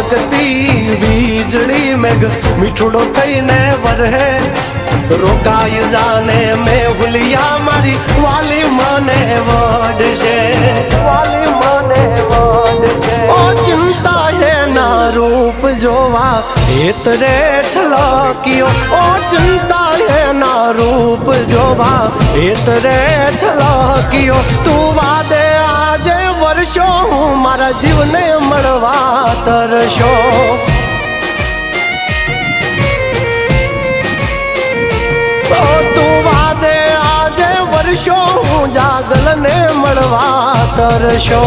ચમકતી વીજળી મેઘ મીઠુડો થઈને વરહે રોકાઈ જાને મેં ભૂલિયા મારી વાલી મને વડશે વાલી મને વડશે ઓ ચિંતા એના રૂપ જોવા હેતરે છલક્યો ઓ ચિંતા એના રૂપ જોવા હેતરે છલક્યો તું વાદે આજે વર્ષો હું મારા જીવને મળવા તરશો તું વાદે આજે વર્ષો હું જાગલને મળવા તરશો